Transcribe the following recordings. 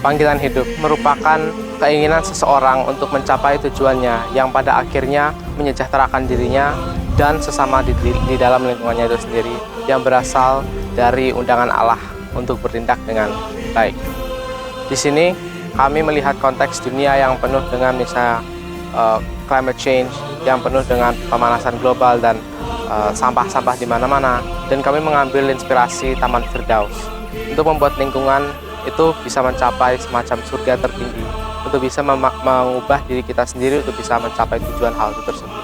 Panggilan hidup merupakan keinginan seseorang untuk mencapai tujuannya yang pada akhirnya menyejahterakan dirinya dan sesama di dalam lingkungannya itu sendiri, yang berasal dari undangan Allah untuk bertindak dengan baik. Di sini kami melihat konteks dunia yang penuh dengan misalnya climate change, yang penuh dengan pemanasan global dan sampah-sampah di mana-mana, dan kami mengambil inspirasi Taman Firdaus untuk membuat lingkungan itu bisa mencapai semacam surga tertinggi, untuk bisa mengubah diri kita sendiri untuk bisa mencapai tujuan hal itu tersebut.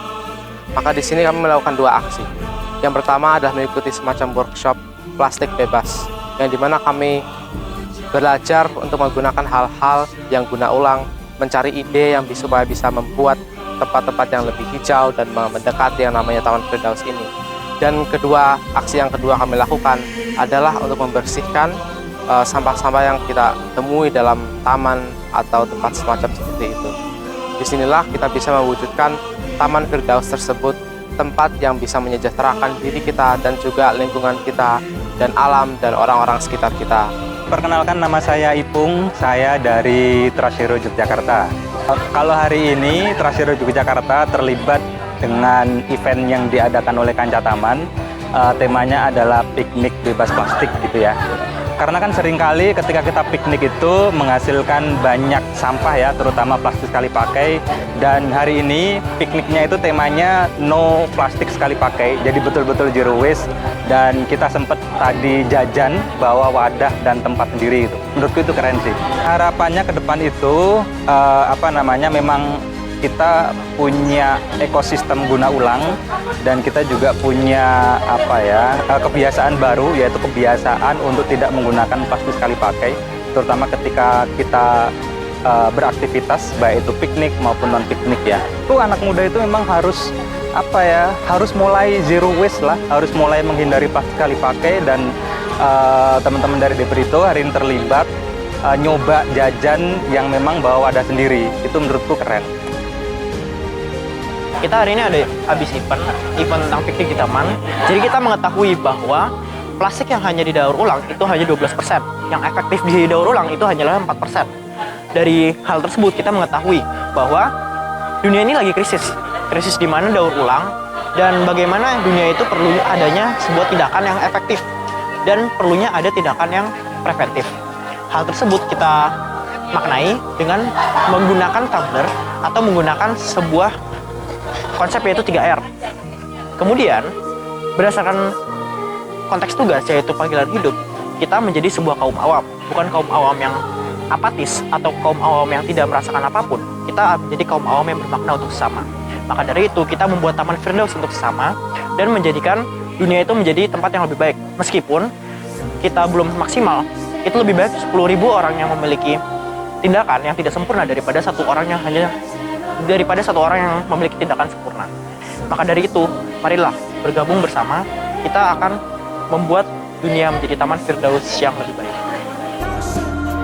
Maka di sini kami melakukan dua aksi. Yang pertama adalah mengikuti semacam workshop plastik bebas, yang dimana kami belajar untuk menggunakan hal-hal yang guna ulang, mencari ide yang supaya bisa membuat tempat-tempat yang lebih hijau dan mendekati yang namanya Taman Firdaus ini. Dan aksi yang kedua kami lakukan adalah untuk membersihkan sampah-sampah yang kita temui dalam taman atau tempat semacam seperti itu. Disinilah kita bisa mewujudkan Taman Firdaus tersebut, tempat yang bisa menyejahterakan diri kita dan juga lingkungan kita dan alam dan orang-orang sekitar kita. Perkenalkan, nama saya Ipung, saya dari Trust Hero Yogyakarta. Kalau hari ini Trust Hero Yogyakarta terlibat dengan event yang diadakan oleh Kanca Taman, temanya adalah piknik bebas plastik gitu ya. Karena kan seringkali ketika kita piknik itu menghasilkan banyak sampah ya, terutama plastik sekali pakai. Dan hari ini pikniknya itu temanya no plastik sekali pakai, jadi betul-betul zero waste. Dan kita sempat tadi jajan bawa wadah dan tempat sendiri itu. Menurutku itu keren sih. Harapannya ke depan itu memang kita punya ekosistem guna ulang, dan kita juga punya kebiasaan baru, yaitu kebiasaan untuk tidak menggunakan plastik sekali pakai, terutama ketika kita beraktivitas, baik itu piknik maupun non piknik ya. Itu anak muda itu memang harus harus mulai zero waste lah, harus mulai menghindari plastik sekali pakai. Dan teman-teman dari Debrito hari ini terlibat nyoba jajan yang memang bawa wadah sendiri. Itu menurutku keren. Kita hari ini ada habis event tentang piknik di taman. Jadi kita mengetahui bahwa plastik yang hanya didaur ulang itu hanya 12%. Yang efektif didaur ulang itu hanyalah 4%. Dari hal tersebut kita mengetahui bahwa dunia ini lagi krisis. Krisis di mana daur ulang, dan bagaimana dunia itu perlu adanya sebuah tindakan yang efektif dan perlunya ada tindakan yang preventif. Hal tersebut kita maknai dengan menggunakan tumbler atau menggunakan sebuah konsep, yaitu 3R. Kemudian berdasarkan konteks tugas, yaitu panggilan hidup, kita menjadi sebuah kaum awam, bukan kaum awam yang apatis atau kaum awam yang tidak merasakan apapun. Kita menjadi kaum awam yang bermakna untuk sesama. Maka dari itu kita membuat Taman Firdaus untuk sesama dan menjadikan dunia itu menjadi tempat yang lebih baik. Meskipun kita belum maksimal, itu lebih baik 10.000 orang yang memiliki tindakan yang tidak sempurna daripada satu orang yang memiliki tindakan sempurna. Maka dari itu, marilah bergabung bersama, kita akan membuat dunia menjadi Taman Firdaus yang lebih baik.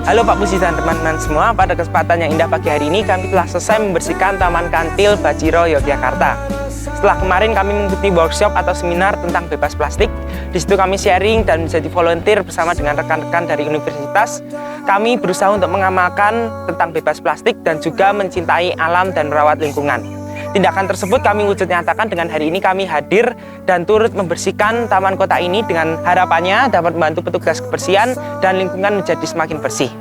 Halo Pak Pusi dan teman-teman semua, pada kesempatan yang indah pagi hari ini kami telah selesai membersihkan Taman Kantil Bachiro Yogyakarta. Setelah kemarin kami mengikuti workshop atau seminar tentang bebas plastik, di situ kami sharing dan menjadi volunteer bersama dengan rekan-rekan dari universitas. Kami berusaha untuk mengamalkan tentang bebas plastik dan juga mencintai alam dan merawat lingkungan. Tindakan tersebut kami wujud nyatakan dengan hari ini kami hadir dan turut membersihkan taman kota ini dengan harapannya dapat membantu petugas kebersihan dan lingkungan menjadi semakin bersih.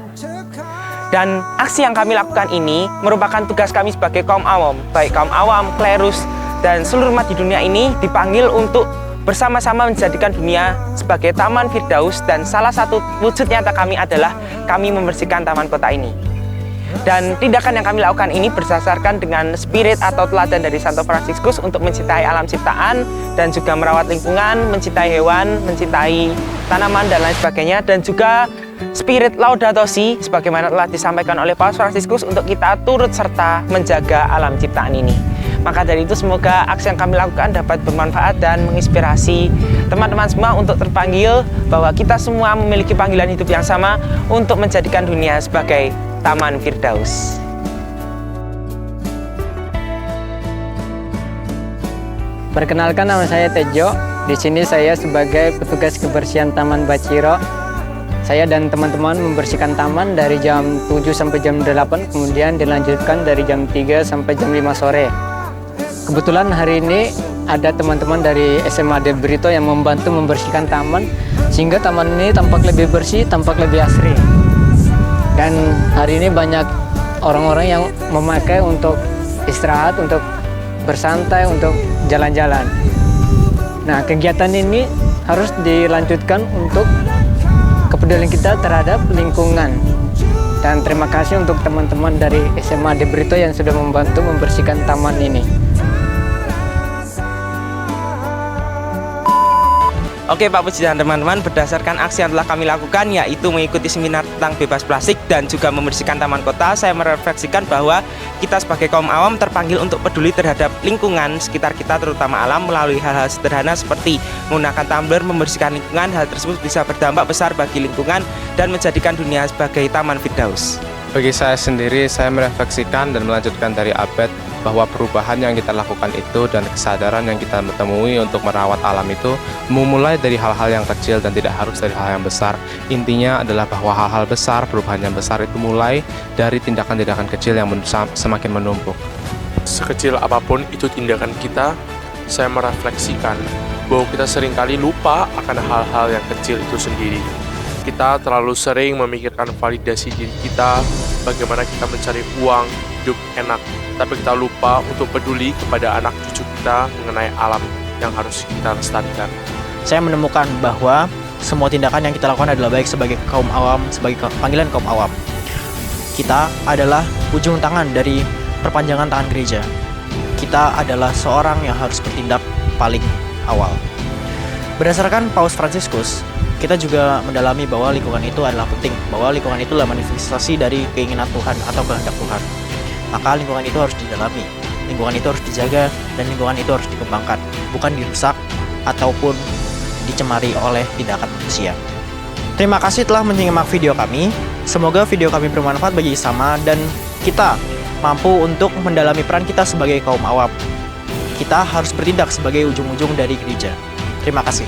Dan aksi yang kami lakukan ini merupakan tugas kami sebagai kaum awam, baik kaum awam, klerus, dan seluruh umat di dunia ini dipanggil untuk bersama-sama menjadikan dunia sebagai Taman Firdaus, dan salah satu wujud nyata kami adalah kami membersihkan taman kota ini. Dan tindakan yang kami lakukan ini berdasarkan dengan spirit atau teladan dari Santo Fransiskus untuk mencintai alam ciptaan dan juga merawat lingkungan, mencintai hewan, mencintai tanaman dan lain sebagainya, dan juga spirit Laudato Si sebagaimana telah disampaikan oleh Paus Fransiskus untuk kita turut serta menjaga alam ciptaan ini. Maka dari itu semoga aksi yang kami lakukan dapat bermanfaat dan menginspirasi teman-teman semua untuk terpanggil bahwa kita semua memiliki panggilan hidup yang sama untuk menjadikan dunia sebagai Taman Firdaus. Perkenalkan, nama saya Tejo. Di sini saya sebagai petugas kebersihan Taman Bachiro. saya dan teman-teman membersihkan taman dari jam 7 sampai jam 8, kemudian dilanjutkan dari jam 3 sampai jam 5 sore. Kebetulan hari ini ada teman-teman dari SMA Del Brito yang membantu membersihkan taman, sehingga taman ini tampak lebih bersih, tampak lebih asri. Dan hari ini banyak orang-orang yang memakai untuk istirahat, untuk bersantai, untuk jalan-jalan. Nah, kegiatan ini harus dilanjutkan untuk kepedulian kita terhadap lingkungan. Dan terima kasih untuk teman-teman dari SMA Del Brito yang sudah membantu membersihkan taman ini. Oke Pak Puji dan teman-teman, berdasarkan aksi yang telah kami lakukan, yaitu mengikuti seminar tentang bebas plastik dan juga membersihkan taman kota, saya merefleksikan bahwa kita sebagai kaum awam terpanggil untuk peduli terhadap lingkungan sekitar kita, terutama alam, melalui hal-hal sederhana seperti menggunakan tumbler, membersihkan lingkungan. Hal tersebut bisa berdampak besar bagi lingkungan dan menjadikan dunia sebagai taman Firdaus. Bagi saya sendiri, saya merefleksikan dan melanjutkan dari Abed bahwa perubahan yang kita lakukan itu dan kesadaran yang kita temui untuk merawat alam itu memulai dari hal-hal yang kecil dan tidak harus dari hal yang besar. Intinya adalah bahwa hal-hal besar, perubahan yang besar itu mulai dari tindakan-tindakan kecil yang semakin menumpuk. Sekecil apapun itu tindakan kita, saya merefleksikan bahwa kita seringkali lupa akan hal-hal yang kecil itu sendiri. Kita terlalu sering memikirkan validasi diri kita, bagaimana kita mencari uang, hidup enak, tapi kita lupa untuk peduli kepada anak cucu kita mengenai alam yang harus kita lestarikan. Saya menemukan bahwa semua tindakan yang kita lakukan adalah baik sebagai kaum awam, sebagai panggilan kaum awam. Kita adalah ujung tangan dari perpanjangan tangan gereja. Kita adalah seorang yang harus bertindak paling awal. Berdasarkan Paus Fransiskus, kita juga mendalami bahwa lingkungan itu adalah penting, bahwa lingkungan itu adalah manifestasi dari keinginan Tuhan atau kehendak Tuhan. Maka lingkungan itu harus didalami, lingkungan itu harus dijaga, dan lingkungan itu harus dikembangkan, bukan dirusak ataupun dicemari oleh tindakan manusia. Terima kasih telah menyimak video kami. Semoga video kami bermanfaat bagi sesama dan kita mampu untuk mendalami peran kita sebagai kaum awam. Kita harus bertindak sebagai ujung-ujung dari gereja. Terima kasih.